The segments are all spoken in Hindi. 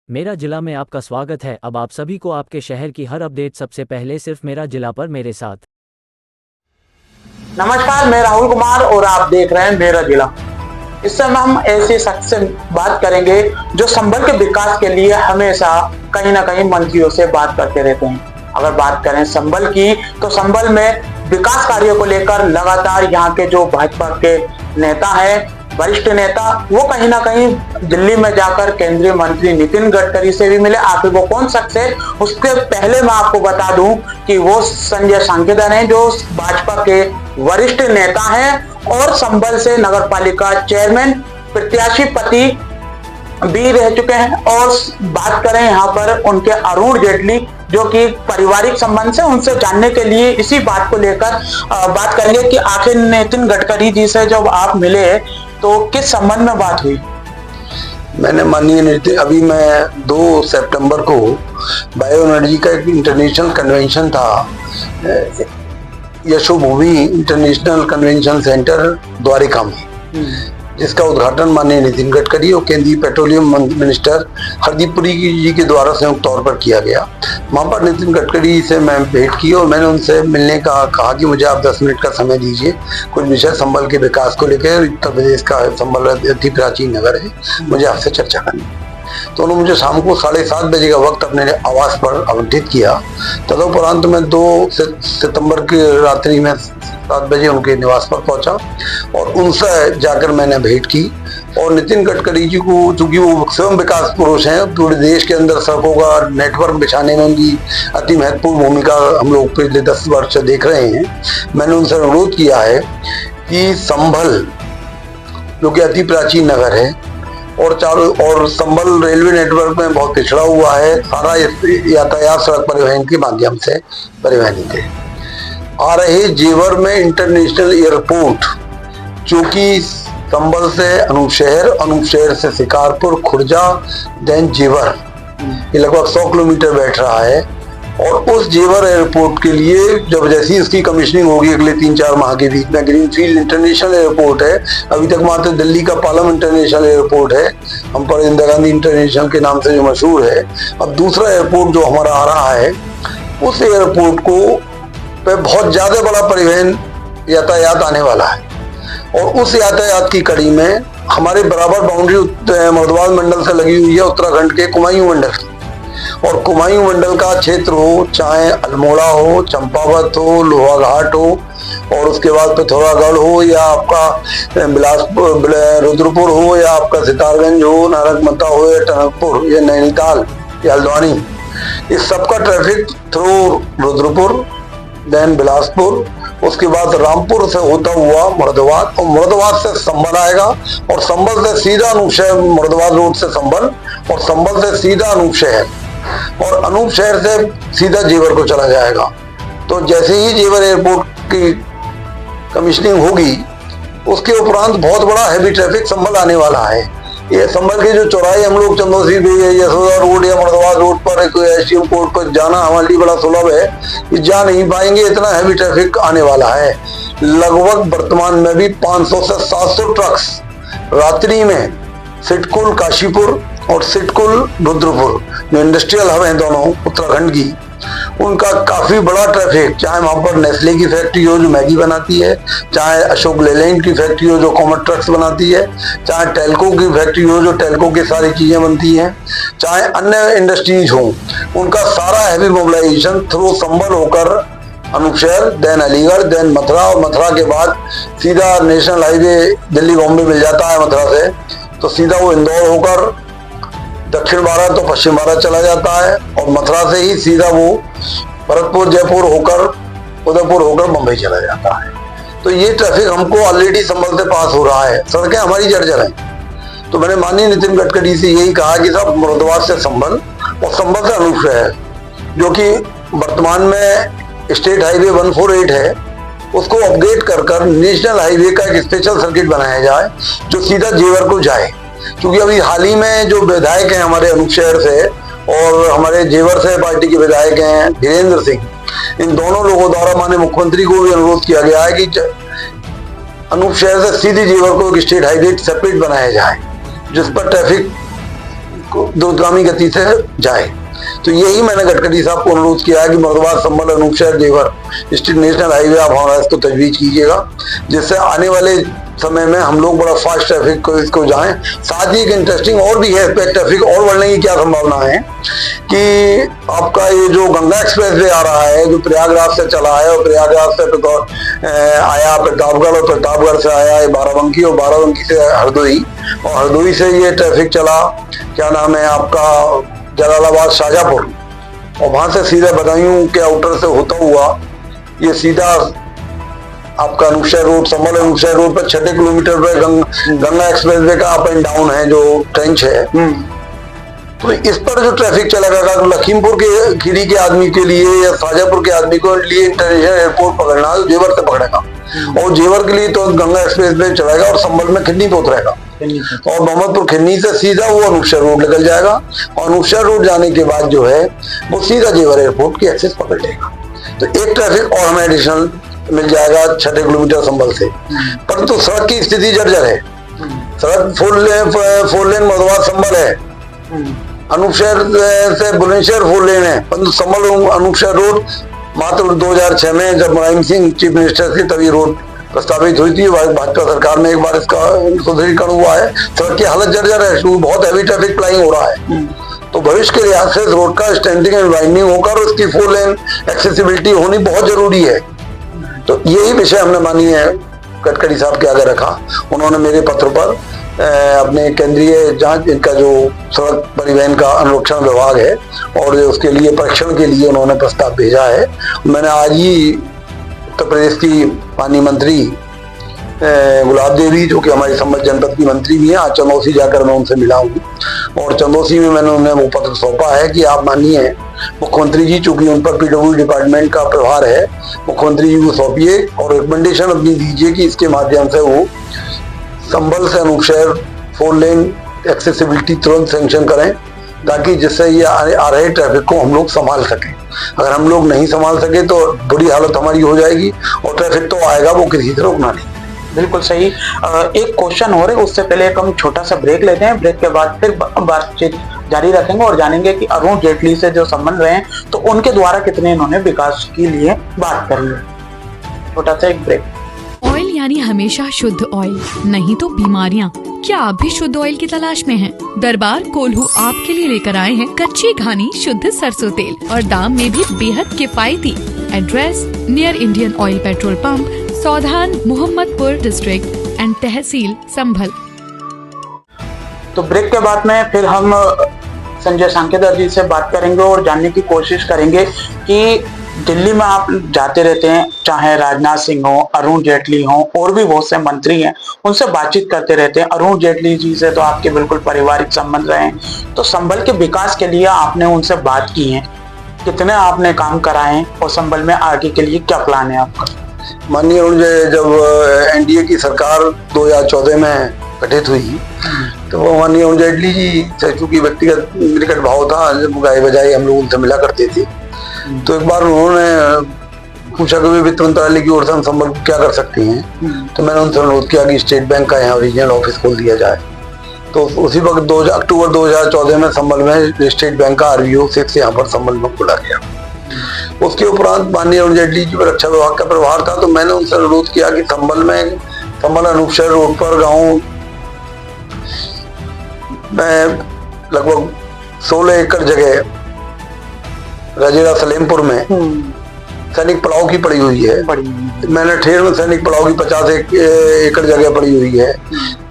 मेरा जिला में आपका स्वागत है। अब आप सभी को आपके शहर की हर अपडेट सबसे पहले सिर्फ मेरा जिला पर मेरे साथ। नमस्कार, मैं राहुल कुमार और आप देख रहे हैं मेरा जिला। इस समय हम ऐसे शख्स से बात करेंगे जो संभल के विकास के लिए हमेशा कहीं ना कहीं मंत्रियों से बात करते रहते हैं। अगर बात करें संभल की, तो संभल में विकास कार्यों को लेकर लगातार यहाँ के जो भाजपा के नेता हैं, वरिष्ठ नेता, वो कहीं ना कहीं दिल्ली में जाकर केंद्रीय मंत्री नितिन गडकरी से भी मिले। आखिर वो कौन शख्स है, उसके पहले मैं आपको बता दूं कि वो संजय सांकेदर हैं, जो भाजपा के वरिष्ठ नेता हैं और संभल से नगर पालिका चेयरमैन प्रत्याशी पति भी रह चुके हैं। और बात करें यहाँ पर उनके अरुण जेटली, जो कि पारिवारिक संबंध से, उनसे जानने के लिए इसी बात को लेकर बात करेंगे कि आखिर नितिन गडकरी जी से जब आप मिले तो किस संबंध में बात हुई। मैंने माननीय नितिन, अभी मैं 2 सितंबर को बायो एनर्जी का एक इंटरनेशनल कन्वेंशन था, Yashobhoomi international convention centre Dwarka में, जिसका उद्घाटन माननीय नितिन गडकरी और केंद्रीय पेट्रोलियम मिनिस्टर हरदीप पुरी जी के द्वारा संयुक्त तौर पर किया गया। वहां पर नितिन गडकरी से मैं भेंट की और मैंने उनसे मिलने का कहा कि मुझे आप 10 मिनट का समय दीजिए, कुछ विषय संभल के विकास को लेकर, उत्तर प्रदेश का संभल अति प्राचीन नगर है, मुझे आपसे चर्चा करनी। तो उन्होंने मुझे शाम को 7:30 बजे का वक्त अपने आवास पर आवंटित किया। तदुपरांत मैं 2 सितंबर की रात्रि में 7 बजे उनके निवास पर पहुंचा और उनसे जाकर मैंने भेंट की। और नितिन गडकरी जी को, चूंकि वो स्वयं विकास पुरुष हैं, पूरे देश के अंदर सड़कों का नेटवर्क बिछाने में उनकी अति महत्वपूर्ण भूमिका हम लोग पिछले 10 वर्ष से देख रहे हैं। मैंने उनसे अनुरोध किया है कि संभल, जो कि अति प्राचीन नगर है और संभल रेलवे नेटवर्क में बहुत पिछड़ा हुआ है, सारा यातायात सड़क परिवहन के माध्यम से परिवहनित है। आ रहे जेवर में इंटरनेशनल एयरपोर्ट, जो कि संभल से अनूप शहर से शिकारपुर, खुर्जा, देन जेवर, ये लगभग 100 किलोमीटर बैठ रहा है। और उस जेवर एयरपोर्ट के लिए जब जैसी उसकी कमीशनिंग होगी अगले 3-4 माह के बीच में, ग्रीनफील्ड इंटरनेशनल एयरपोर्ट है, अभी तक मात्र दिल्ली का पालम इंटरनेशनल एयरपोर्ट है, हम पर इंदिरा गांधी इंटरनेशनल के नाम से जो मशहूर है। अब दूसरा एयरपोर्ट जो हमारा आ रहा है, उस एयरपोर्ट को पे बहुत ज्यादा बड़ा परिवहन यातायात आने वाला है। और उस यातायात की कड़ी में हमारे बराबर बाउंड्री मुर्दाबाद मंडल से लगी हुई है, उत्तराखंड के कुमायूं मंडल की। और कुमायूं मंडल का क्षेत्र हो, चाहे अल्मोड़ा हो, चंपावत हो, लोहाघाट हो, और उसके बाद पिथौरागढ़ हो, या आपका बिलासपुर रुद्रपुर हो, या आपका सितारगंज हो, नारकमता हो, या टनकपुर, या नैनीताल, या हल्द्वानी, इस सबका traffic through Rudrapur, then Bilaspur, उसके बाद रामपुर से होता हुआ मुर्दाबाद, और मुर्दाबाद से संभल आएगा, और संभल से सीधा अनूप शहर, मुर्दाबाद रोड से संभल, और संभल से सीधा अनूप शहर, और अनूप शहर से सीधा जेवर को चला जाएगा। तो जैसे ही जेवर एयरपोर्ट की कमीशनिंग होगी, उसके उपरांत बहुत बड़ा हैवी ट्रैफिक संभल आने वाला है। ये संभल के जो चौराहे हम लोग चंदौसी यशोदा रोड या मुर्दाबाद रोड पर एसटीएम कोर्ट पर जाना हमारे लिए बड़ा सुलभ है, कि जा नहीं पाएंगे, इतना हैवी ट्रैफिक आने वाला है। लगभग वर्तमान में भी 500 से 700 ट्रक्स रात्रि में सिटकुल काशीपुर और सिटकुल रुद्रपुर, जो इंडस्ट्रियल हब है दोनों उत्तराखंड की, उनका काफी बड़ा ट्रैफिक, चाहे वहां पर नेस्ले की फैक्ट्री हो जो मैगी बनाती है, चाहे अशोक लेलैंड की फैक्ट्री हो जो कॉमर्स ट्रक्स बनाती है, चाहे टेल्को की फैक्ट्री हो जो टेल्को की सारी चीजें बनती हैं, चाहे अन्य इंडस्ट्रीज हो, उनका सारा हैवी मोबिलाइजेशन थ्रू संभल होकर अनूप शहर, देन अलीगढ़, देन मथुरा, और मथुरा के बाद सीधा नेशनल हाईवे दिल्ली बॉम्बे मिल जाता है मथुरा से, तो सीधा वो इंदौर होकर दक्षिण भारत तो पश्चिम भारत चला जाता है, और मथुरा से ही सीधा वो भरतपुर, जयपुर होकर, उदयपुर होकर मुंबई चला जाता है। तो ये ट्रैफिक हमको ऑलरेडी संभल से पास हो रहा है, सड़कें हमारी जर्जर हैं। तो मैंने माननीय नितिन गडकरी से यही कहा कि साहब, मुर्दाबाद से संभल और संभल से अनूप शहर, जो कि वर्तमान में स्टेट हाईवे 148 है, उसको अपग्रेड कर नेशनल हाईवे का एक स्पेशल सर्किट बनाया जाए जो सीधा जेवर को जाए। क्योंकि अभी हाल ही में जो विधायक हैं हमारे अनूप शहर से और हमारे जेवर से पार्टी के विधायक हैं धीरेन्द्र सिंह, इन दोनों लोगों द्वारा माननीय मुख्यमंत्री को भी अनुरोध किया गया है कि अनूप शहर से सीधी जेवर को एक स्टेट हाईवे सेपरेट बनाया जाए, जिस पर ट्रैफिक द्रुतगामी गति से जाए। तो यही मैंने गडकरी साहब को अनुरोध किया है कि मुरादाबाद, संभल, अनूपशहर, जेवर स्टेट नेशनल हाईवे आप हमारा इसको तजवीज कीजिएगा, जिससे आने वाले समय में हम लोग बड़ा फास्ट ट्रैफिक को इसको जाएं। साथ ही एक इंटरेस्टिंग और भी है, ट्रैफिक और बढ़ने की क्या संभावना है कि आपका ये जो गंगा एक्सप्रेस वे आ रहा है, जो प्रयागराज से चला है और प्रयागराज से आया प्रतापगढ़ और प्रतापगढ़ से आया है बाराबंकी और बाराबंकी से हरदोई और हरदोई से ये ट्रैफिक चला क्या नाम है आपका जलालाबाद, शाजापुर और वहां से सीधे बदायूं के आउटर से होता हुआ ये सीधा आपका अनूपशहर रोड, संभल अनूपशहर रोड पर 6 किलोमीटर पे गंगा एक्सप्रेस वे का अप एंड डाउन है जो ट्रेंच है। तो इस पर जो ट्रैफिक चलेगा लखीमपुर के खीरी के आदमी के लिए या शाजापुर के आदमी को लिए इंटरनेशनल एयरपोर्ट पकड़ना है, जेवर से पकड़ेगा और जेवर के लिए तो गंगा एक्सप्रेस वे चलेगा और संभल में खिन्नी पे उतरेगा और मोहम्मदपुर खिन्नी से सीधा वो अनूपशहर रोड निकल जाएगा और अनूपशहर रोड जाने के बाद जो है वो सीधा जेवर एयरपोर्ट की एक्सेस पकड़ लेगा। तो एक ट्रैफिक और हमें एडिशनल मिल जाएगा 6 किलोमीटर संभल से। परंतु सड़क की स्थिति जर्जर है, सड़क 4 लेन मुरादाबाद संभल है, अनूपशहर से बुलंदशहर 4 लेन है, परंतु संभल अनूपशहर रोड मात्र 2006 में जब मुलायम सिंह चीफ मिनिस्टर थे तभी रोड प्रस्तावित हुई थी, भाजपा सरकार में एक बार इसका सुदृढ़ीकरण हुआ है। सड़क की हालत जर्जर है, बहुत हैवी ट्रैफिक फ्लाइंग हो रहा है। तो भविष्य के लिहाज से रोड का स्टैंडिंग एंड वाइंडिंग होकर उसकी 4 लेन एक्सेसिबिलिटी होनी बहुत जरूरी है। तो यही विषय हमने माननीय गडकरी साहब के आगे रखा। उन्होंने मेरे पत्र पर अपने केंद्रीय जांच इनका जो सड़क परिवहन का अनुरक्षण विभाग है और उसके लिए परीक्षण के लिए उन्होंने प्रस्ताव भेजा है। मैंने आज ही उत्तर प्रदेश की माननीय मंत्री गुलाब देवी जो कि हमारी संभल जनपद की मंत्री भी हैं, आज चंदौसी जाकर मैं उनसे मिला हूँ और चंदौसी में मैंने उन्हें वो पत्र सौंपा है कि आप माननीय मुख्यमंत्री जी, चूंकि उन पर पीडब्ल्यू डिपार्टमेंट का प्रभार है, मुख्यमंत्री जी को सौंपिए और रिकमेंडेशन अपनी दीजिए कि इसके माध्यम से वो संभल से अनूपशहर 4 लेन एक्सेसिबिलिटी तुरंत सैंक्शन करें ताकि जिससे ये आ रहे ट्रैफिक को हम लोग संभाल सकें। अगर हम लोग नहीं संभाल सके तो बुरी हालत हमारी हो जाएगी और ट्रैफिक तो आएगा, वो किसी से रोकना नहीं। बिल्कुल सही। एक क्वेश्चन हो रहे, उससे पहले एक हम छोटा सा ब्रेक लेते हैं। ब्रेक के बाद फिर बातचीत जारी रखेंगे और जानेंगे कि अरुण जेटली से जो संबंध रहे हैं तो उनके द्वारा कितने इन्होंने विकास के लिए बात करी है। छोटा सा एक ब्रेक। ऑयल यानी हमेशा शुद्ध ऑयल, नहीं तो बीमारियां। क्या आप भी शुद्ध ऑयल की तलाश में हैं? दरबार कोल्हू आपके लिए लेकर आए हैं कच्ची घानी शुद्ध सरसों तेल और दाम में भी बेहद किफायती। Address near Indian Oil petrol pump, Saudhan, Mohammadpur district and तहसील संभल। तो ब्रेक के बाद में फिर हम संजय सांकेतर जी से बात करेंगे और जानने की कोशिश करेंगे कि दिल्ली में आप जाते रहते हैं, चाहे राजनाथ सिंह हो, अरुण जेटली हो और भी बहुत से मंत्री हैं, उनसे बातचीत करते रहते हैं। अरुण जेटली जी से तो आपके बिल्कुल पारिवारिक संबंध रहे हैं, तो संभल के विकास के लिए आपने उनसे बात की है, कितने आपने काम कराए और संभल में आगे के लिए क्या प्लान है आपका? माननीय जब एनडीए की सरकार 2014 में गठित हुई तो वो माननीय अरुण जेटली जी से चूंकि व्यक्तिगत निकट भाव था, जब गाय बजाई हम लोग उनसे मिला करते थे, तो एक बार उन्होंने पूछा कि वित्त मंत्रालय की ओर से हम संभल क्या कर सकते हैं। तो मैंने उनसे अनुरोध किया कि स्टेट बैंक का यहाँ रीजनल ऑफिस खोल दिया जाए। तो उसी वक्त अक्टूबर 2014 में संभल में स्टेट बैंक का RBO 6 यहाँ पर संभल में खोला गया। उसके उपरांत माननीय अरुण जेटली जी पर रक्षा विभाग का प्रभार था, तो मैंने उनसे अनुरोध किया कि संभल अनूपशहर रोड पर गाँव में लगभग 16 एकड़ जगह राजेरा सलेमपुर में सैनिक पड़ाव की पड़ी हुई है। मैंने ठेर में सैनिक पड़ाव की 50 एकड़ जगह पड़ी हुई है।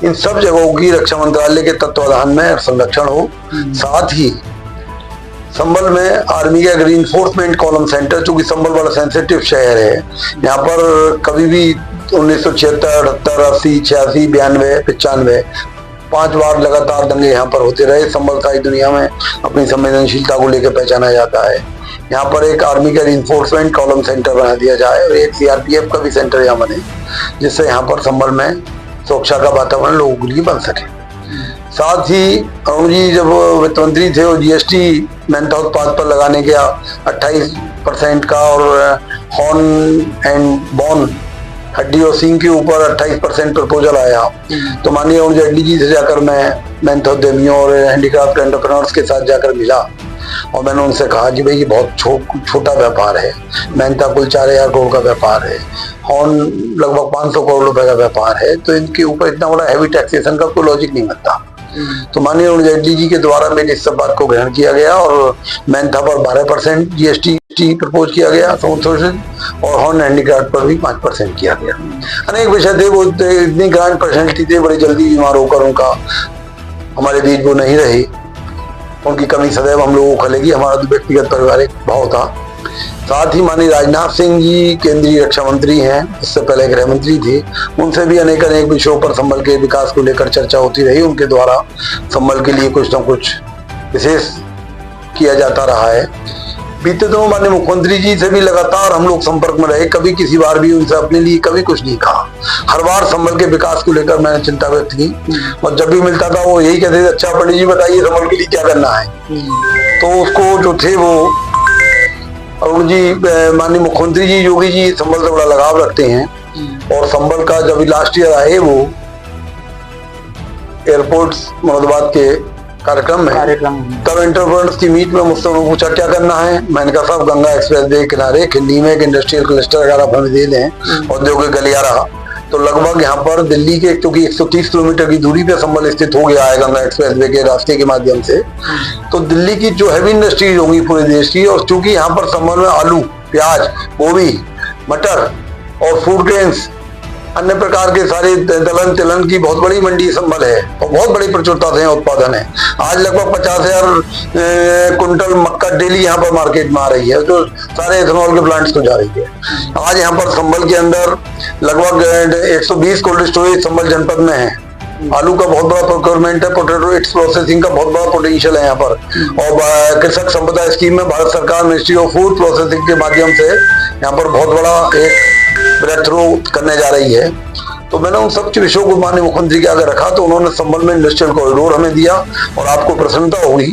इन सब जगहों की रक्षा मंत्रालय के तत्वाधान में संरक्षण हो। साथ ही संभल में आर्मी का रीइंफोर्समेंट कॉलम सेंटर, चूंकि संभल बड़ा सेंसिटिव शहर है, यहाँ पर कभी भी 1976, 78, 80, 86, 92, 95 5 बार लगातार दंगे यहाँ पर होते रहे। संभल सारी दुनिया में अपनी संवेदनशीलता को लेकर पहचाना जाता है। यहाँ पर एक आर्मी का रीइंफोर्समेंट कॉलम सेंटर बना दिया जाए और एक CRPF का भी सेंटर यहाँ बने, जिससे यहाँ पर संभल में सुरक्षा का वातावरण लोगों के लिए बन सके। साथ ही अरुण जी जब वित्त मंत्री थे और GST मेहनता उत्पाद पर लगाने का 28% का और हॉर्न एंड बॉन हड्डी और सींग के ऊपर 28% प्रपोजल आया। तो माननीय अरुण जेटली जी से जाकर मैं मेहनत उद्यमियों और हैंडीक्राफ्ट एंटरप्रेन्योर्स के साथ जाकर मिला और मैंने उनसे कहा कि भाई ये बहुत छोटा व्यापार है, मेहनता कुल 4000 करोड़ का व्यापार है, हॉर्न लगभग 500 करोड़ रुपए का व्यापार है, तो इनके ऊपर इतना बड़ा हैवी टैक्सेशन का कोई लॉजिक नहीं बनता। तो माननीय अरुण जेटली जी के द्वारा मेरी इस सब बात को ग्रहण किया गया और मेहनता पर 12% GST प्रपोज किया गया संशोधित और हॉर्न हैंडीक्राफ्ट पर भी 5% किया गया। अनेक विषय थे, वो इतनी ग्रांड पर्सनैलिटी थे, बड़ी जल्दी बीमार होकर उनका हमारे बीच वो नहीं रही। उनकी कमी सदैव हम लोगों को खलेगी, हमारा तो व्यक्तिगत पारिवारिक भाव था। साथ ही माननीय राजनाथ सिंह जी केंद्रीय रक्षा मंत्री हैं, इससे पहले गृह मंत्री थे, उनसे भी अनेक विषयों पर संबल के विकास को लेकर चर्चा होती रही। उनके द्वारा संबल के लिए कुछ न कुछ विशेष किया जाता रहा है। बीते दिनों माननीय मुख्यमंत्री जी से भी लगातार हम लोग संपर्क में रहे, कभी किसी बार भी उनसे अपने लिए कभी कुछ नहीं कहा। हर बार संबल के विकास को लेकर मैंने चिंता व्यक्त की और जब भी मिलता था वो यही कहते थे, अच्छा पंडित जी बताइए संबल के लिए क्या करना है। तो उसको जो थे वो अरुण जी, माननीय मुख्यमंत्री जी योगी जी संबल से बड़ा लगाव रखते हैं और संबल का जब लास्ट ईयर आए वो एयरपोर्ट मुरादाबाद के कार्यक्रम में तब एंटरप्रेन्योर्स की मीट में मुझसे उन्होंने पूछा क्या करना है। मैंने कहा साहब गंगा एक्सप्रेस वे किनारे खिंडी में एक इंडस्ट्रियल क्लस्टर अगर आप हमें दे दें, औद्योगिक गलियारा, तो लगभग यहाँ पर दिल्ली के, क्योंकि 130 किलोमीटर की दूरी पे संबल स्थित हो गया है गंगा एक्सप्रेस वे के रास्ते के माध्यम से, तो दिल्ली की जो हैवी इंडस्ट्रीज होंगी पूरे देश की, और चूंकि यहाँ पर संबल में आलू, प्याज, गोभी, मटर और फूड ग्रेन्स, अन्य प्रकार के सारे दलहन तिलहन की बहुत बड़ी मंडी संबल है और बहुत बड़ी प्रचुरता से उत्पादन है। आज लगभग 50,000 कुंटल मक्का डेली यहाँ पर मार्केट में आ रही है, जो सारे एथेनॉल के प्लांट्स को जा रही है। आज यहाँ पर संबल के अंदर लगभग 120 कोल्ड स्टोरेज संबल जनपद में है। आलू का बहुत बड़ा प्रोक्योरमेंट है, पोटैटो इट्स प्रोसेसिंग का बहुत बड़ा पोटेंशियल है यहाँ पर, और कृषक संपदा स्कीम में भारत सरकार मिनिस्ट्री ऑफ फूड प्रोसेसिंग के माध्यम से यहाँ पर बहुत बड़ा एक ब्रेक थ्रू करने जा रही है। तो मैंने उन सब विषयों को माननीय मुख्यमंत्री के आगे रखा, तो उन्होंने संबल में इंडस्ट्रियल कॉरिडोर हमें दिया और आपको प्रसन्नता होगी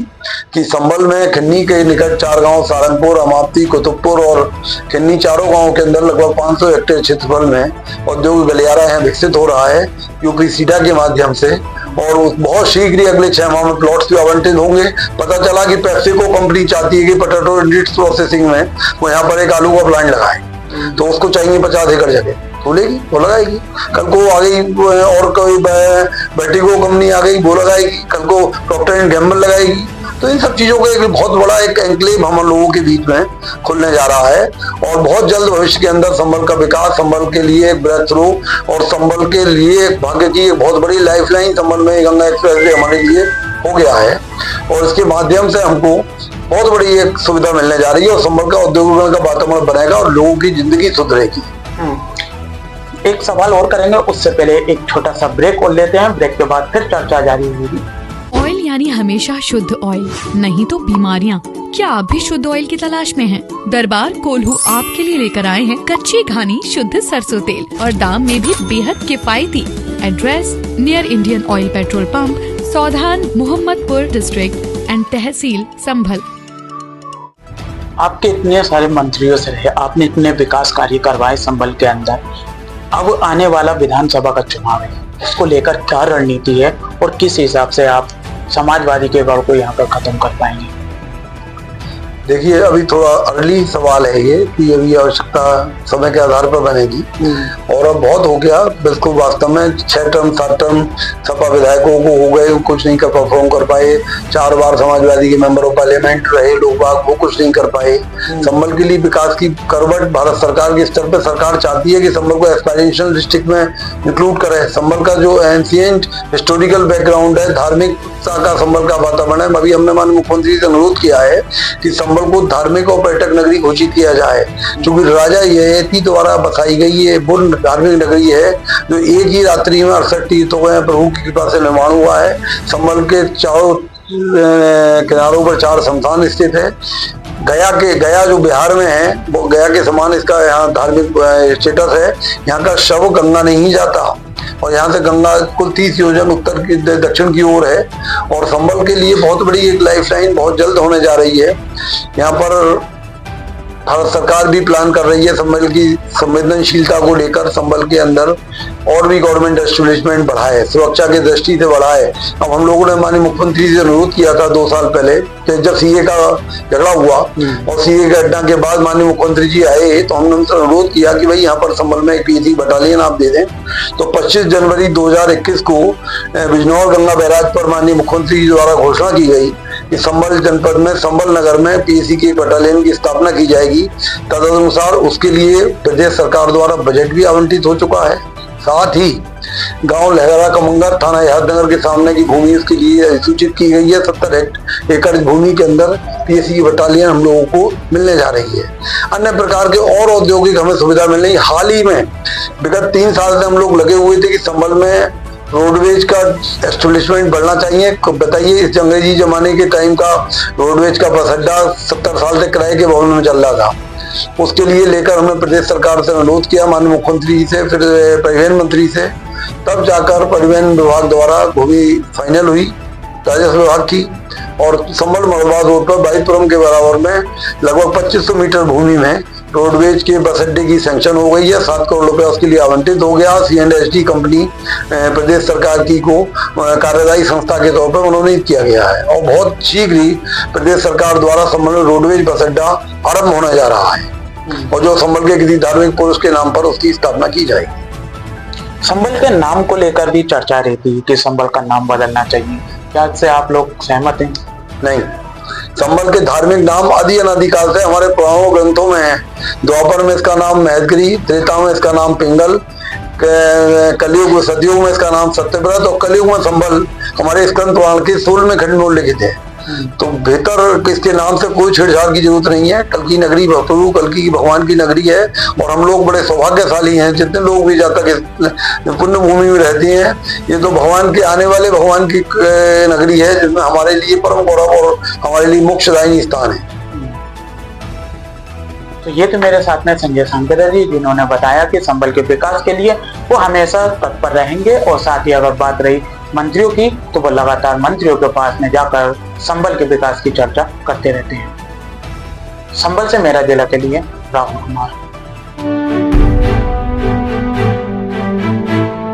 कि संबल में खिन्नी के निकट 4 गांव सहारनपुर, अमावती, कुतुबपुर और खिन्नी चारों गांवों के अंदर लगभग 500 हेक्टेयर क्षेत्रफल में औद्योगिक गलियारा यहाँ विकसित हो रहा है यूपी-सीडा के माध्यम से, और बहुत शीघ्र ही अगले 6 माह में प्लॉट्स भी आवंटित होंगे। पता चला कि पेप्सिको कंपनी चाहती है कि पोटैटो इट्स प्रोसेसिंग में वो यहाँ पर एक आलू का प्लांट लगाए, तो उसको चाहिए 50 एकड़ जगह, तो लेगी, वो लगाएगी। कल को आ गई और कोई वर्टिगो कंपनी आ गई, वो लगाएगी, कल को प्रॉक्टर एंड गैम्बल लगाएगी। तो इन सब चीजों का एक बहुत बड़ा एक एनक्लेव हम लोगों के बीच में खुलने जा रहा है और बहुत जल्द भविष्य के अंदर संबल का विकास, संबल के लिए एक ब्रेक थ्रू और संबल के लिए एक भाग्य की एक बहुत बड़ी लाइफलाइन संबल में गंगा एक्सप्रेस वे हमारे लिए हो गया है और इसके माध्यम से हमको बहुत बड़ी एक सुविधा मिलने जा रही है और संबल का औद्योगिक का वातावरण बनेगा और लोगों की जिंदगी सुधरेगी। एक सवाल और करेंगे, उससे पहले एक छोटा सा ब्रेक और लेते हैं, ब्रेक के बाद फिर चर्चा जारी होगी। ऑयल यानी हमेशा शुद्ध ऑयल, नहीं तो बीमारियाँ। क्या आप भी शुद्ध ऑयल की तलाश में हैं? दरबार कोल्हू आपके लिए लेकर आए हैं कच्ची घानी शुद्ध सरसों तेल और दाम में भी बेहद किफायती। Address near Indian Oil petrol pump, Saudhan, Mohammadpur district and तहसील संभल। आपके इतने सारे मंत्रियों से रहे, आपने इतने विकास कार्य करवाए संबल के अंदर, अब आने वाला विधानसभा का चुनाव है, इसको लेकर क्या रणनीति है और किस हिसाब से आप समाजवादी के गढ़ को यहाँ पर खत्म कर पाएंगे? देखिए, अभी थोड़ा अर्ली सवाल है ये कि अभी आवश्यकता समय के आधार पर बनेगी और अब बहुत हो गया। बिल्कुल वास्तव में 6 टर्म 7 टर्म सपा विधायकों को हो गए, कुछ नहीं कर परफॉर्म कर पाए। 4 बार समाजवादी के मेंबर ऑफ पार्लियामेंट रहे लोग बाग, वो कुछ नहीं कर पाए। संबल के लिए विकास की करवट भारत सरकार के स्तर पर सरकार चाहती है कि संबल को एक्सपेरिमेंटल डिस्ट्रिक्ट में इंक्लूड करे। संबल का जो एंशिएंट हिस्टोरिकल बैकग्राउंड है, धार्मिक का संबल का वातावरण है। अभी हमने माननीय मुख्यमंत्री से अनुरोध किया है कि संबल को धार्मिक और पर्यटक नगरी घोषित किया जाए, क्योंकि राजा ययाति द्वारा बसाई गई ये बुर्न धार्मिक नगरी है जो एक ही रात्रि में 68 तीर्थों में प्रभु की कृपा से निर्माण हुआ है। संबल के चारों किनारों पर 4 शमशान स्थित है। गया जो बिहार में है, वो गया के समान इसका यहाँ धार्मिक स्टेटस है। यहाँ का शव गंगा नहीं जाता और यहाँ से गंगा कुल 30 योजन उत्तर की दक्षिण की ओर है और संबल के लिए बहुत बड़ी एक लाइफलाइन बहुत जल्द होने जा रही है। यहाँ पर भारत सरकार भी प्लान कर रही है संबल की संवेदनशीलता को लेकर संबल के अंदर और भी गवर्नमेंट एस्टेब्लिशमेंट बढ़ाए, सुरक्षा की दृष्टि से बढ़ाए। अब हम लोगों ने माननीय मुख्यमंत्री से अनुरोध किया था 2 साल पहले कि जब सीए का झगड़ा हुआ और सीए के घटना के बाद माननीय मुख्यमंत्री जी आए तो हमने उनसे अनुरोध किया कि भाई यहाँ पर संबल में एक पीएसी बटालियन आप दे दें। तो 25 जनवरी 2021 को बिजनौर गंगा बैराज पर माननीय मुख्यमंत्री जी द्वारा घोषणा की गई कि संबल जनपद में संबल नगर में पीएसी की बटालियन की स्थापना की जाएगी। तदनुसार उसके लिए प्रदेश सरकार द्वारा बजट भी आवंटित हो चुका है। साथ ही गांव लहरा कमंगर थाना यादनगर के सामने की भूमि उसके लिए अधिसूचित की गई है। 70 एकड़ भूमि के अंदर पीएसी की बटालियन हम लोगों को मिलने जा रही है। अन्य प्रकार के और औद्योगिक हमें सुविधा मिल रही। हाल ही में विगत 3 साल से हम लोग लगे हुए थे कि संबल में रोडवेज का एस्टेब्लिशमेंट बढ़ना चाहिए। बताइए, इस अंग्रेजी जमाने के टाइम का रोडवेज का बस अड्डा 70 साल से किराए के भवन में चल रहा था। उसके लिए लेकर हमने प्रदेश सरकार से अनुरोध किया, माननीय मुख्यमंत्री से, फिर परिवहन मंत्री से, तब जाकर परिवहन विभाग द्वारा भूमि फाइनल हुई राजस्व विभाग की और संबल मड़वा रोड पर बाईपुरम के बराबर में लगभग 2500 मीटर भूमि में रोडवेज के बस अड्डे की सैंक्शन हो गई है। 7 करोड़ रुपया उसके लिए आवंटित हो गया। C&ST कंपनी प्रदेश सरकार की को कार्यदायी संस्था के तौर पर मनोनीत किया गया है और बहुत शीघ्र ही प्रदेश सरकार द्वारा संबल में रोडवेज बस अड्डा आरम्भ होने जा रहा है और जो संबल के किसी धार्मिक पुरुष के नाम पर उसकी स्थापना की जाएगी। संबल के नाम को लेकर भी चर्चा रहती है कि संबल का नाम बदलना चाहिए, क्या इससे आप लोग सहमत हैं? नहीं, संबल के धार्मिक नाम आदि अनादिकाल से हमारे पुराणों ग्रंथों में है। द्वापर में इसका नाम महदगिरी, त्रेता में इसका नाम पिंगल, कलयुग सतयुग में इसका नाम सत्यव्रत और कलयुग में संबल हमारे स्कंद पुराण के 16वें खंड में उल्लिखित है। तो बेहतर इसके नाम से कोई छेड़छाड़ की जरूरत नहीं है। कल्की नगरी प्रभु कल्की की भगवान की नगरी है और हम लोग बड़े सौभाग्यशाली हैं। जितने लोग भी जाकर के पुण्य भूमि में रहते हैं, ये तो भगवान के आने वाले भगवान की नगरी है जिसमें हमारे लिए परम गौरव और हमारे लिए मोक्षदायी स्थान है। तो ये तो मेरे साथ में संजय सांकेरा जी, जिन्होंने बताया कि संबल के विकास के लिए वो हमेशा तत्पर रहेंगे और साथ ही अगर बात रही मंत्रियों की तो वो लगातार मंत्रियों के पास में जाकर संबल के विकास की चर्चा करते रहते हैं। संबल से मेरा जिला के लिए राहुल कुमार।